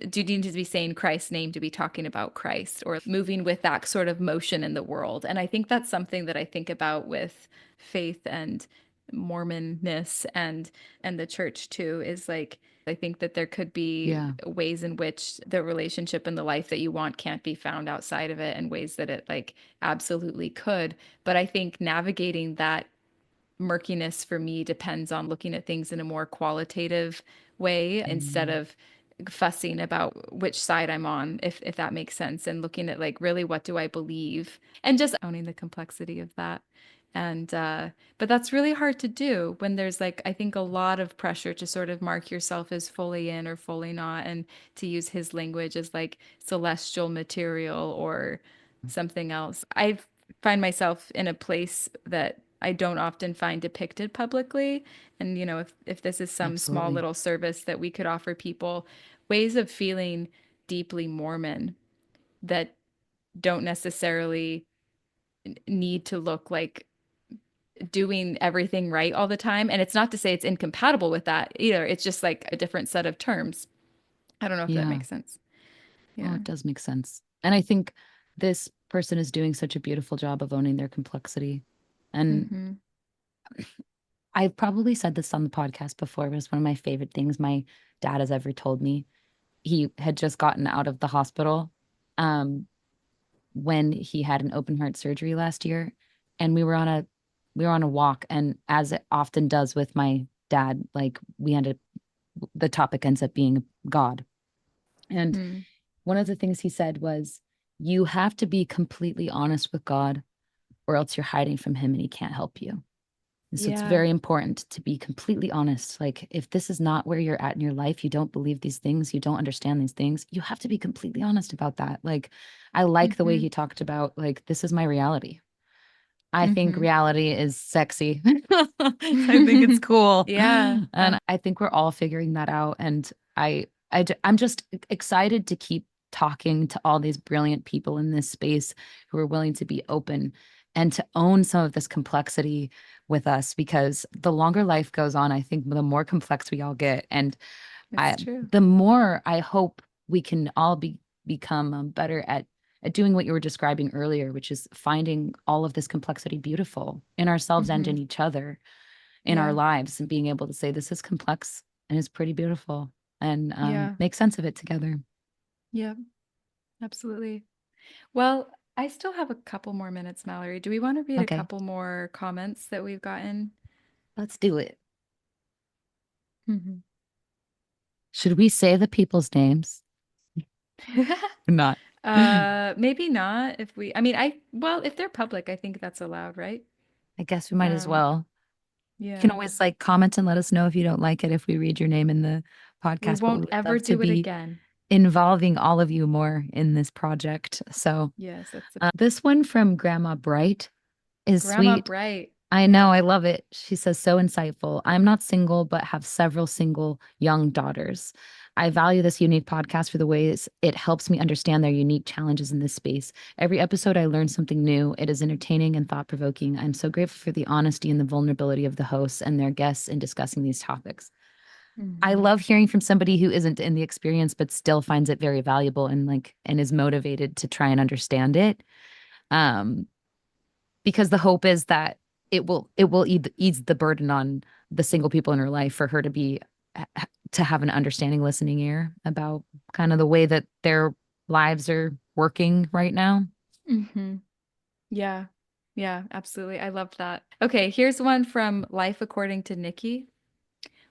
Do you need to be saying Christ's name to be talking about Christ, or moving with that sort of motion in the world? And I think that's something that I think about with faith and Mormonness and the church too, is like I think that there could be Yeah. ways in which the relationship and the life that you want can't be found outside of it, and ways that it like absolutely could. But I think navigating that murkiness for me depends on looking at things in a more qualitative way instead Mm, of fussing about which side I'm on, if that makes sense, and looking at like really what do I believe and just owning the complexity of that. And but that's really hard to do when there's like I think a lot of pressure to sort of mark yourself as fully in or fully not, and to use his language as like celestial material or something else. I find myself in a place that I don't often find depicted publicly. And, you know, if this is some small absolutely. little service that we could offer people, ways of feeling deeply Mormon that don't necessarily need to look like doing everything right all the time. And it's not to say it's incompatible with that either. It's just like a different set of terms. I don't know if that Yeah. makes sense. Oh, Yeah. it does make sense. And I think this person is doing such a beautiful job of owning their complexity. And Mm-hmm. I've probably said this on the podcast before, but it's one of my favorite things my dad has ever told me. He had just gotten out of the hospital um, when he had an open heart surgery last year, and we were on a walk, and as it often does with my dad, like we ended the topic ends up being God. And Mm. one of the things he said was, you have to be completely honest with God, or else you're hiding from him and he can't help you. And so it's Yeah. very important to be completely honest. Like, if this is not where you're at in your life, you don't believe these things, you don't understand these things, you have to be completely honest about that. Like, I like the way Mm-hmm. he talked about, like, this is my reality. I think Mm-hmm. reality is sexy. I think it's cool. Yeah. And I think we're all figuring that out. And I'm just excited to keep talking to all these brilliant people in this space who are willing to be open and to own some of this complexity with us, because the longer life goes on, I think the more complex we all get. And It's true. the more I hope we can all become better at doing what you were describing earlier, which is finding all of this complexity beautiful in ourselves and Mm-hmm. in each other, in our Yeah. lives, and being able to say this is complex and it's pretty beautiful, and Yeah. make sense of it together. Yeah. Absolutely. Well, I still have a couple more minutes, Mallory. Do we want to read a Okay, couple more comments that we've gotten? let's do it. Mhm. Should we say the people's names or not? I Maybe not if we, I mean, well, if they're public, I think that's allowed, right? guess we might as Um, well. You can yeah. always like comment and let us know if you don't like it if we read your name in the We podcast, but we won't would ever love to do it be again. involving all of you more in this project. So, Yes, that's this one from Grandma Bright is Grandma sweet. Bright. I know, Yeah. I love it. She says, so insightful. I'm not single, but have several single young daughters. I value this unique podcast for the ways it helps me understand their unique challenges in this space. Every episode, I learn something new. It is entertaining and thought provoking. I'm so grateful for the honesty and the vulnerability of the hosts and their guests in discussing these topics. I Hmm. love hearing from somebody who isn't in the experience, but still finds it very valuable, and like, and is motivated to try and understand it. Um, because the hope is that it will ease the burden on the single people in her life for her to be to have an understanding listening ear about kind of the way that their lives are working right now. Hmm. Yeah. Yeah, absolutely. I love that. Okay, here's one from Life According to Nikki.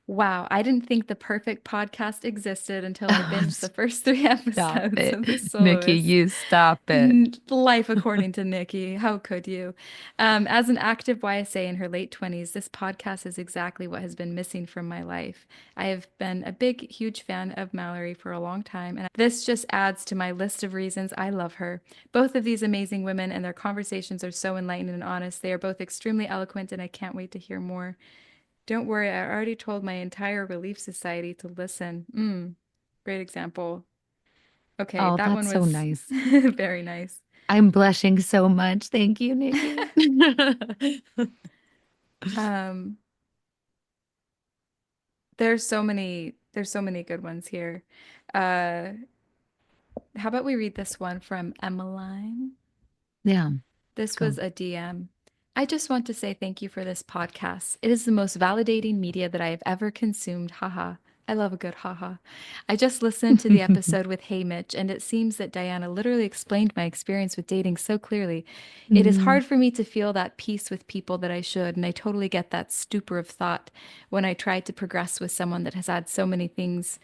Wow, I didn't think the perfect podcast existed until I Oh, binged the first three stop episodes it. of The Nikki, Soloists. you stop it. Life according to Nikki. How could you? As an active YSA in her late 20s, this podcast is exactly what has been missing from my life. I have been a big, huge fan of Mallory for a long time, and this just adds to my list of reasons I love her. Both of these amazing women and their conversations are so enlightening and honest. They are both extremely eloquent, and I can't wait to hear more. Don't worry, I already told my entire Relief Society to listen. Great example. Okay, Oh, that that's one so was nice. very nice. I'm blushing so much. Thank you, Nikki. Um, there's so many good ones here. Uh, how about we read this one from Emmeline? Yeah, let's This go. was a DM. I just want to say thank you for this podcast. It is the most validating media that I have ever consumed. Haha. I love a good haha. I just listened to the episode with Hey Mitch, and it seems that Diana literally explained my experience with dating so clearly. It is Mm, hard for me to feel that peace with people that I should, and I totally get that stupor of thought when I try to progress with someone that has had so many things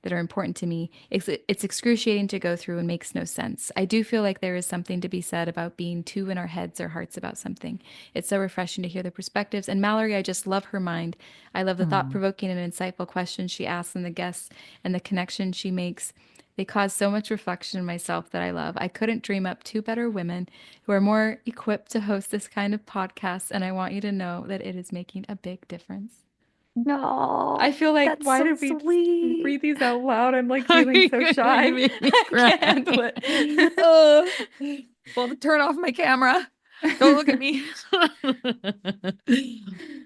that are important to me. It's excruciating to go through and makes no sense. I do feel like there is something to be said about being two in our heads or hearts about something. It's so refreshing to hear the perspectives. And Mallory, I just love her mind. I love the thought oh, provoking and insightful questions she asks and the guests and the connection she makes. They cause so much reflection in myself that I love. I couldn't dream up two better women who are more equipped to host this kind of podcast, and I want you to know that it is making a big difference. I no, feel like, that's why so did we just sweet. read these out loud? I'm like feeling so You shy. made me I cry. can't handle it. Oh, well, turn off my camera. Don't look at me.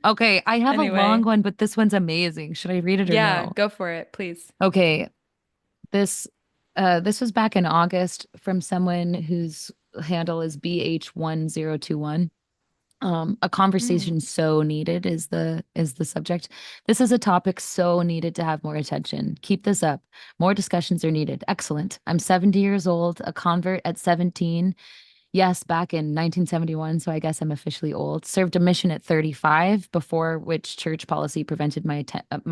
Okay, I have a long Anyway, one, but this one's amazing. Should I read it or yeah, no? go for it, please. Okay, this this was back in August from someone whose handle is BH1021. A Mm. conversation so needed is the subject. This is a topic so needed to have more attention. Keep this up. More discussions are needed. Excellent. I'm 70 years old, a convert at 17. Yes, back in 1971, so I guess I'm officially old. Served a mission at 35, before which church policy prevented my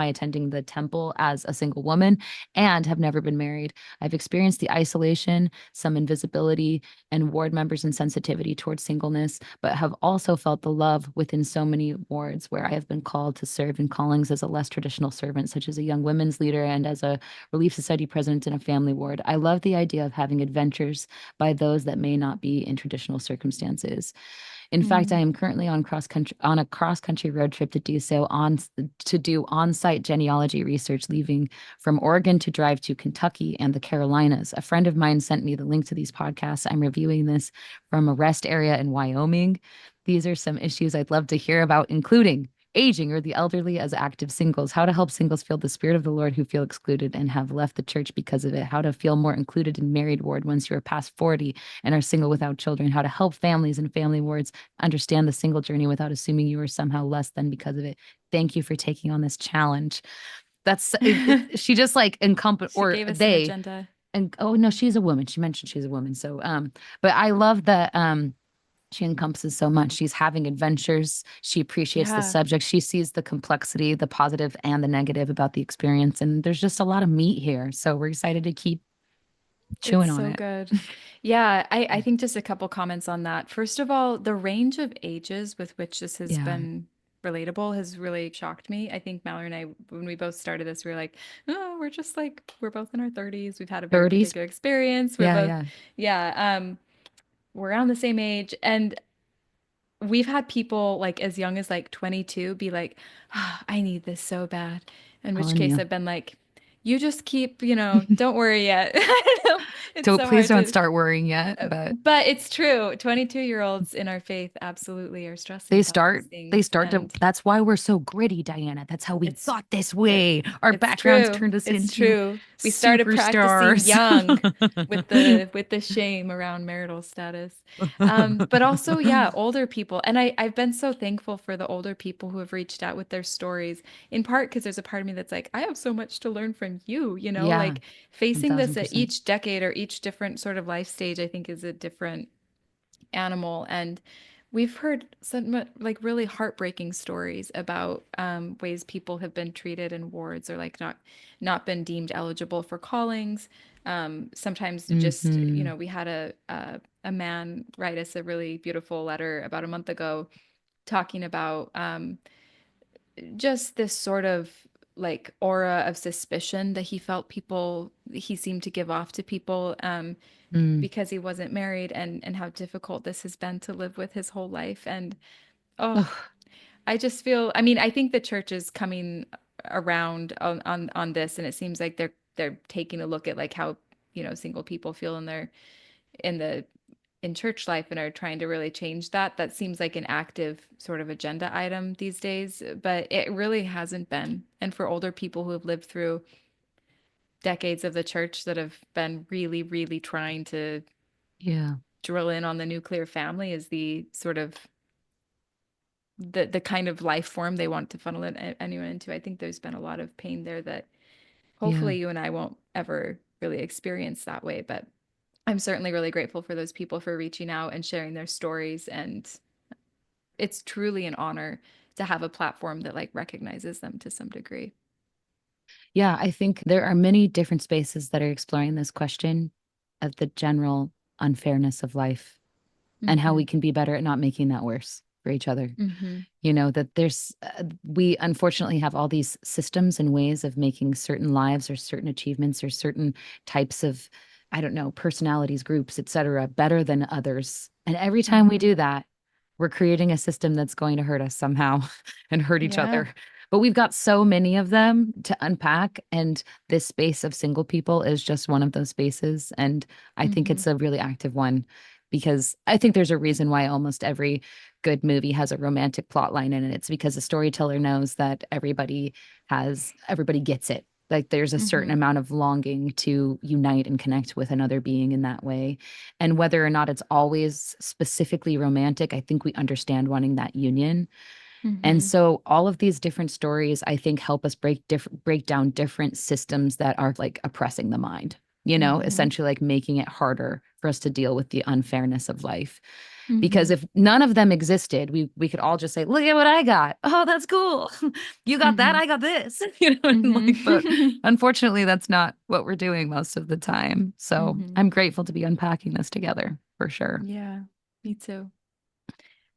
attending the temple as a single woman, and have never been married. I've experienced the isolation, some invisibility, and ward members' insensitivity towards singleness, but have also felt the love within so many wards where I have been called to serve in callings as a less traditional servant, such as a young women's leader and as a Relief Society president in a family ward. I love the idea of having adventures by those that may not be in traditional circumstances. In fact, I Mm. am currently on a cross country road trip to do on-site genealogy research, leaving from Oregon to drive to Kentucky and the Carolinas. A friend of mine sent me the link to these podcasts. I'm reviewing this from a rest area in Wyoming. These are some issues I'd love to hear about, including aging or the elderly as active singles, how to help singles feel the spirit of the Lord who feel excluded and have left the church because of it, how to feel more included in married ward once you're past 40 and are single without children, how to help families and family wards understand the single journey without assuming you are somehow less than because of it. Thank you for taking on this challenge. That's it, she just like encompass She or gave us an they agenda. and oh no, she's a woman. She mentioned she's a woman. So but I love that she encompasses so much. She's having adventures. She appreciates the Yeah, subject. She sees the complexity, the positive and the negative about the experience. And there's just a lot of meat here. So we're excited to keep it's chewing on so it. good. Yeah, I think just a couple comments on that. First of all, the range of ages with which this has Yeah. been relatable has really shocked me. I think Mallory and I, when we both started this, we were like, oh, we're just like, we're both in our 30s. We've had a very 30s. particular experience. We're Yeah, both, yeah. yeah, we're around the same age. And we've had people like as young as like 22 be like, "Ah, I need this so bad." In which Telling case you. I've been like, You just keep, don't worry yet. I know it's So so please hard don't to, start worrying yet, but but it's true. 22-year-olds in our faith absolutely are stressing about these they things. start to And that's why we're so gritty, Diana. That's how we it's, got this it, way. Our it's backgrounds true. turned us It's into true. We started practicing superstars. young with the shame around marital status. But also, yeah, older people. And I've been so thankful for the older people who have reached out with their stories, in part because there's a part of me that's like, I have so much to learn from you, Yeah, like facing this at 1000%. each decade or each different sort of life stage, I think is a different animal. And we've heard some like really heartbreaking stories about ways people have been treated in wards or like not been deemed eligible for callings. Sometimes just, Hmm. we had a man write us a really beautiful letter about a month ago talking about just this sort of like aura of suspicion that he seemed to give off to people Mm. because he wasn't married, and how difficult this has been to live with his whole life. And oh, Ugh, I just feel, I mean, I think the church is coming around on this, and it seems like they're taking a look at like how, single people feel in the in church life and are trying to really change that. That seems like an active sort of agenda item these days, but it really hasn't been. And for older people who have lived through decades of the church that have been really, really trying to yeah, drill in on the nuclear family as the sort of the kind of life form they want to funnel anyone into. I think there's been a lot of pain there that yeah, hopefully you and I won't ever really experience that way. But I'm certainly really grateful for those people for reaching out and sharing their stories. And it's truly an honor to have a platform that like recognizes them to some degree. yeah. I think there are many different spaces that are exploring this question of the general unfairness of life and how Mm-hmm. we can be better at not making that worse for each other. Mm-hmm. That we unfortunately have all these systems and ways of making certain lives or certain achievements or certain types of, I don't know, personalities, groups, etc., better than others. And every time we Mm-hmm. do that, we're creating a system that's going to hurt us somehow and hurt each Yeah. other. But we've got so many of them to unpack. And this space of single people is just one of those spaces. And I think Mm-hmm. it's a really active one because I think there's a reason why almost every good movie has a romantic plot line in it. It's because the storyteller knows that everybody gets it. Like there's a certain Mm-hmm. amount of longing to unite and connect with another being in that way. And whether or not it's always specifically romantic, I think we understand wanting that union. And Mm-hmm. so all of these different stories, I think, help us break down different systems that are like oppressing the mind, Mm-hmm. essentially like making it harder for us to deal with the unfairness of life. Mm-hmm. Because if none of them existed, we could all just say, look at what I got. Oh, that's cool. You got that, Mm-hmm. I got this. And like, but Mm-hmm. unfortunately, that's not what we're doing most of the time. So Mm-hmm. I'm grateful to be unpacking this together for sure. Yeah, me too.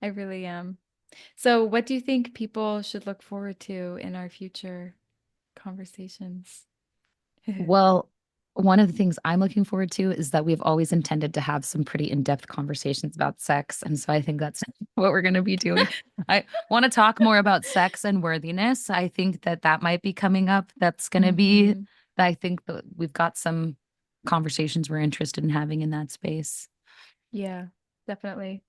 I really am. So, what do you think people should look forward to in our future conversations? Well, one of the things I'm looking forward to is that we've always intended to have some pretty in-depth conversations about sex. And so I think that's what we're going to be doing. I want to talk more about sex and worthiness. I think that that might be coming up. That's going to be, Mm-hmm. I think that we've got some conversations we're interested in having in that space. Yeah, definitely.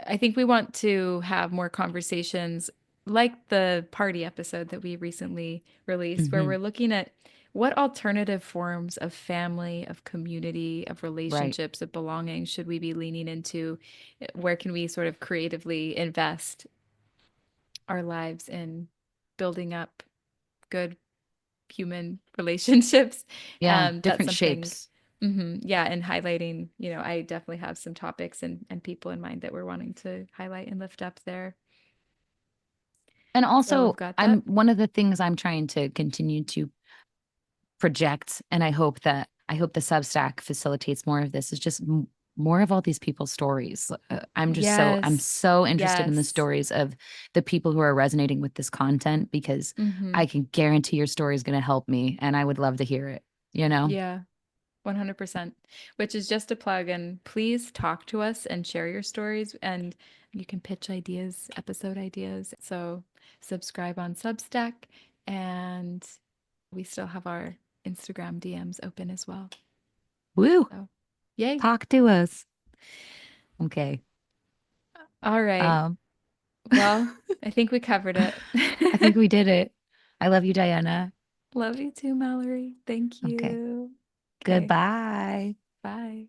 I think we want to have more conversations like the party episode that we recently released, where Hmm. we're looking at what alternative forms of family, of community, of Right. relationships, of belonging should we be leaning into? Where can we sort of creatively invest our lives in building up good human relationships? Yeah. That's Different something. shapes. Yeah, and highlighting, I definitely have some topics and people in mind that we're wanting to highlight and lift up there. And So we've also, got I'm that. one of the things I'm trying to continue to project, and I hope the Substack facilitates more of this, is just more of all these people's stories. I'm Yes. so interested in the Yes. stories of the people who are resonating with this content because Mm-hmm. I can guarantee your story is going to help me and I would love to hear it, you know? Yeah. 100%, which is just a plug. And please talk to us and share your stories. And you can pitch ideas, episode ideas. So subscribe on Substack and We still have our Instagram DMs open as well. Woo! So, yay. Talk to us. Okay. All right. Um, Well, I think we covered it. I think we did it. I love you, Diana. Love you too, Mallory. Thank Okay. you. Okay. Goodbye. Bye.